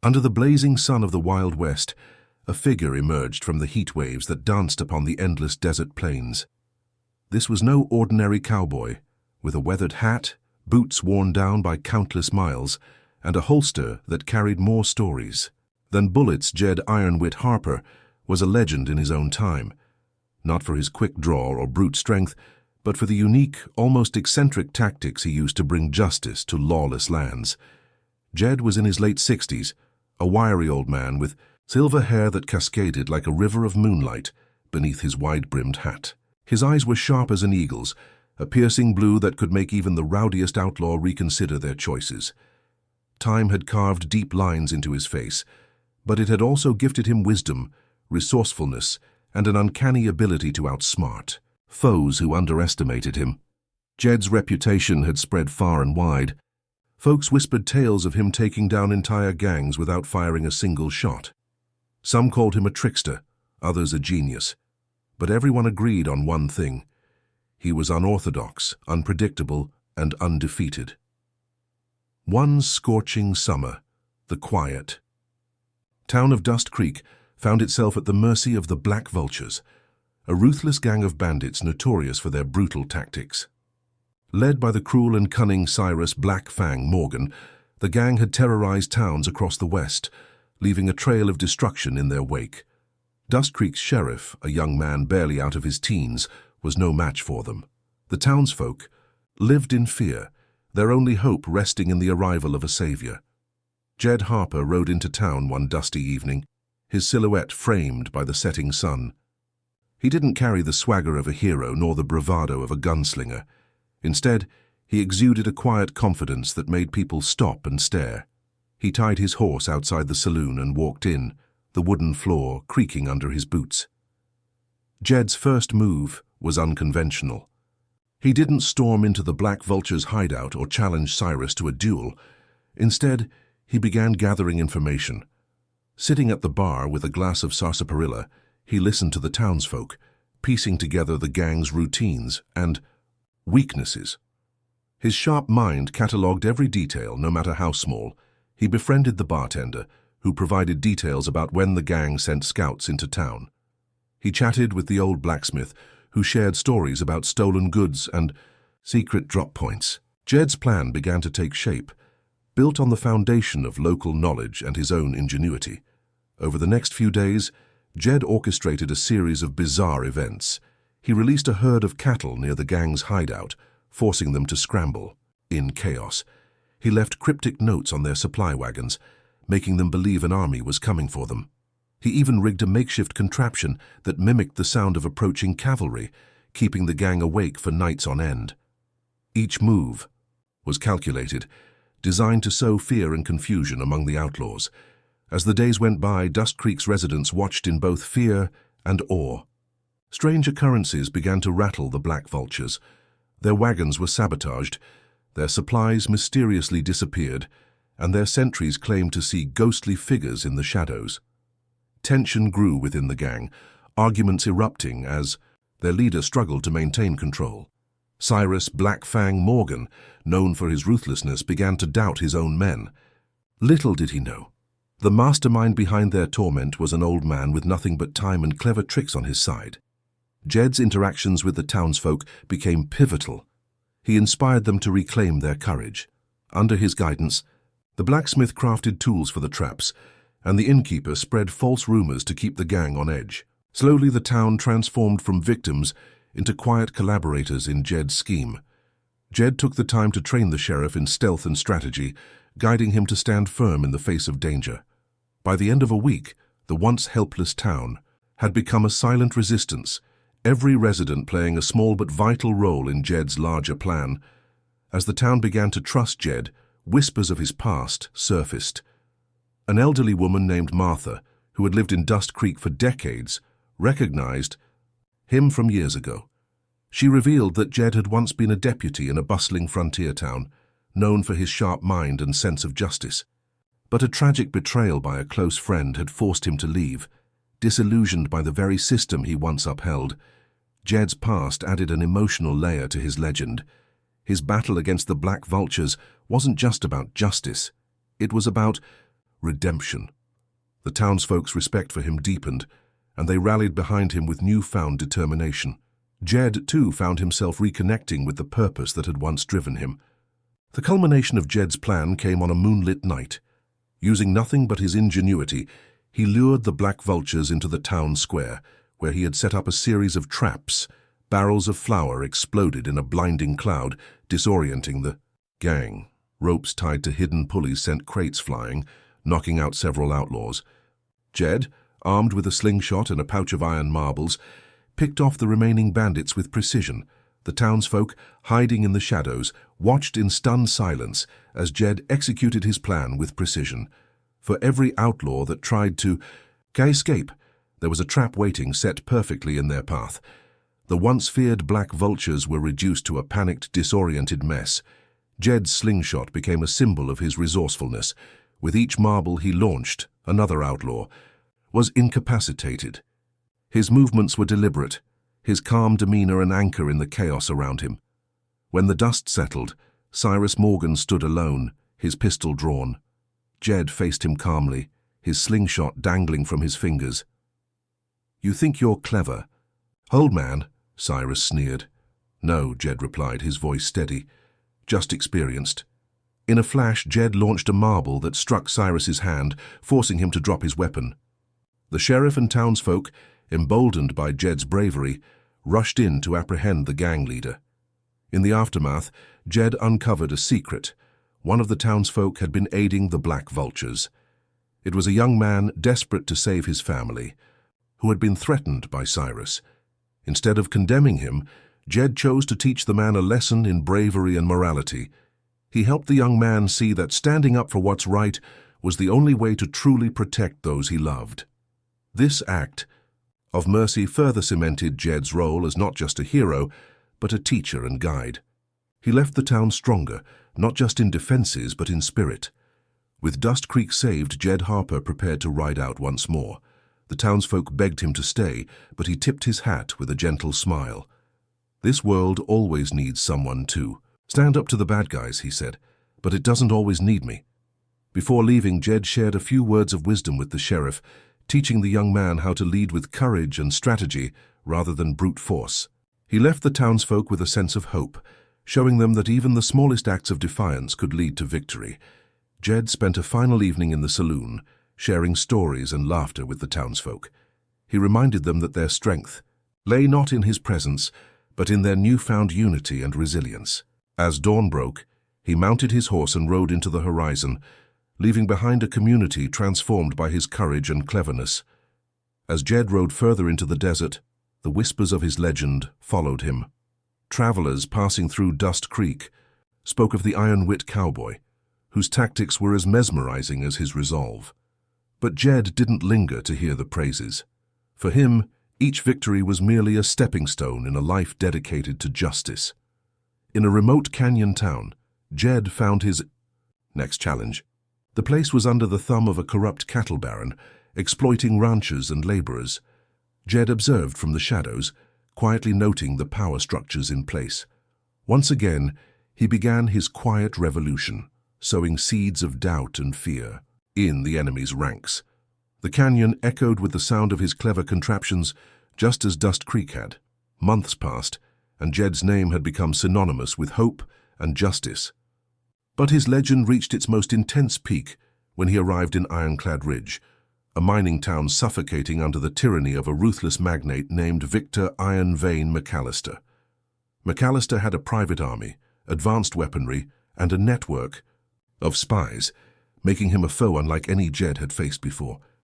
Under the blazing sun of the Wild West, a figure emerged from the heat waves that danced upon the endless desert plains. This was no ordinary cowboy, with a weathered hat, boots worn down by countless miles, and a holster that carried more stories than bullets. Jed Ironwit Harper was a legend in his own time, not for his quick draw or brute strength, but for the unique, almost eccentric tactics he used to bring justice to lawless lands. Jed was in his late 60s, a wiry old man with silver hair that cascaded like a river of moonlight beneath his wide-brimmed hat. His eyes were sharp as an eagle's, a piercing blue that could make even the rowdiest outlaw reconsider their choices. Time had carved deep lines into his face, but it had also gifted him wisdom, resourcefulness, and an uncanny ability to outsmart foes who underestimated him. Jed's reputation had spread far and wide. Folks whispered tales of him taking down entire gangs without firing a single shot. Some called him a trickster, others a genius. But everyone agreed on one thing: he was unorthodox, unpredictable, and undefeated. One scorching summer, the quiet town of Dust Creek found itself at the mercy of the Black Vultures, a ruthless gang of bandits notorious for their brutal tactics. Led by the cruel and cunning Cyrus Black Fang Morgan, the gang had terrorized towns across the West, leaving a trail of destruction in their wake. Dust Creek's sheriff, a young man barely out of his teens, was no match for them. The townsfolk lived in fear, their only hope resting in the arrival of a savior. Jed Harper rode into town one dusty evening, his silhouette framed by the setting sun. He didn't carry the swagger of a hero nor the bravado of a gunslinger. Instead, he exuded a quiet confidence that made people stop and stare. He tied his horse outside the saloon and walked in, the wooden floor creaking under his boots. Jed's first move was unconventional. He didn't storm into the Black Vulture's hideout or challenge Cyrus to a duel. Instead, he began gathering information. Sitting at the bar with a glass of sarsaparilla, he listened to the townsfolk, piecing together the gang's routines and weaknesses. His sharp mind catalogued every detail, no matter how small. He befriended the bartender, who provided details about when the gang sent scouts into town. He chatted with the old blacksmith, who shared stories about stolen goods and secret drop points. Jed's plan began to take shape, built on the foundation of local knowledge and his own ingenuity. Over the next few days, Jed orchestrated a series of bizarre events. He released a herd of cattle near the gang's hideout, forcing them to scramble. In chaos, he left cryptic notes on their supply wagons, making them believe an army was coming for them. He even rigged a makeshift contraption that mimicked the sound of approaching cavalry, keeping the gang awake for nights on end. Each move was calculated, designed to sow fear and confusion among the outlaws. As the days went by, Dust Creek's residents watched in both fear and awe. Strange occurrences began to rattle the Black Vultures. Their wagons were sabotaged, their supplies mysteriously disappeared, and their sentries claimed to see ghostly figures in the shadows. Tension grew within the gang, arguments erupting as their leader struggled to maintain control. Cyrus Black Fang Morgan, known for his ruthlessness, began to doubt his own men. Little did he know, the mastermind behind their torment was an old man with nothing but time and clever tricks on his side. Jed's interactions with the townsfolk became pivotal. He inspired them to reclaim their courage. Under his guidance, the blacksmith crafted tools for the traps, and the innkeeper spread false rumors to keep the gang on edge. Slowly, the town transformed from victims into quiet collaborators in Jed's scheme. Jed took the time to train the sheriff in stealth and strategy, guiding him to stand firm in the face of danger. By the end of a week, the once helpless town had become a silent resistance, every resident playing a small but vital role in Jed's larger plan. As the town began to trust Jed, whispers of his past surfaced. An elderly woman named Martha, who had lived in Dust Creek for decades, recognized him from years ago. She revealed that Jed had once been a deputy in a bustling frontier town, known for his sharp mind and sense of justice. But a tragic betrayal by a close friend had forced him to leave. Disillusioned by the very system he once upheld, Jed's past added an emotional layer to his legend. His battle against the Black Vultures wasn't just about justice. It was about redemption. The townsfolk's respect for him deepened, and they rallied behind him with newfound determination. Jed, too, found himself reconnecting with the purpose that had once driven him. The culmination of Jed's plan came on a moonlit night. Using nothing but his ingenuity, he lured the black vultures into the town square, where he had set up a series of traps. Barrels of flour exploded in a blinding cloud, disorienting the gang. Ropes tied to hidden pulleys sent crates flying, knocking out several outlaws. Jed, armed with a slingshot and a pouch of iron marbles, picked off the remaining bandits with precision. The townsfolk, hiding in the shadows, watched in stunned silence as Jed executed his plan with precision. For every outlaw that tried to escape, there was a trap waiting set perfectly in their path. The once feared black vultures were reduced to a panicked, disoriented mess. Jed's slingshot became a symbol of his resourcefulness. With each marble he launched, another outlaw was incapacitated. His movements were deliberate, his calm demeanor an anchor in the chaos around him. When the dust settled, Cyrus Morgan stood alone, his pistol drawn. Jed faced him calmly, his slingshot dangling from his fingers. "You think you're clever?" "Old man," Cyrus sneered. "No," Jed replied, his voice steady. "Just experienced." In a flash, Jed launched a marble that struck Cyrus's hand, forcing him to drop his weapon. The sheriff and townsfolk, emboldened by Jed's bravery, rushed in to apprehend the gang leader. In the aftermath, Jed uncovered a secret. One of the townsfolk had been aiding the black vultures. It was a young man desperate to save his family, who had been threatened by Cyrus. Instead of condemning him, Jed chose to teach the man a lesson in bravery and morality. He helped the young man see that standing up for what's right was the only way to truly protect those he loved. This act of mercy further cemented Jed's role as not just a hero, but a teacher and guide. He left the town stronger, not just in defenses but in spirit. With Dust Creek saved, Jed Harper prepared to ride out once more. The townsfolk begged him to stay, but he tipped his hat with a gentle smile. "This world always needs someone to stand up to the bad guys," he said, "but it doesn't always need me." Before leaving, Jed shared a few words of wisdom with the sheriff, teaching the young man how to lead with courage and strategy rather than brute force. He left the townsfolk with a sense of hope, showing them that even the smallest acts of defiance could lead to victory. Jed spent a final evening in the saloon, sharing stories and laughter with the townsfolk. He reminded them that their strength lay not in his presence, but in their newfound unity and resilience. As dawn broke, he mounted his horse and rode into the horizon, leaving behind a community transformed by his courage and cleverness. As Jed rode further into the desert, the whispers of his legend followed him. Travelers passing through Dust Creek spoke of the iron-wit cowboy, whose tactics were as mesmerizing as his resolve. But Jed didn't linger to hear the praises. For him, each victory was merely a stepping stone in a life dedicated to justice. In a remote canyon town, Jed found his next challenge. The place was under the thumb of a corrupt cattle baron, exploiting ranchers and laborers. Jed observed from the shadows, quietly noting the power structures in place. Once again, he began his quiet revolution, sowing seeds of doubt and fear in the enemy's ranks. The canyon echoed with the sound of his clever contraptions, just as Dust Creek had. Months passed, and Jed's name had become synonymous with hope and justice. But his legend reached its most intense peak when he arrived in Ironclad Ridge, a mining town suffocating under the tyranny of a ruthless magnate named Victor Iron Vein McAllister. McAllister had a private army, advanced weaponry, and a network of spies, making him a foe unlike any Jed had faced before.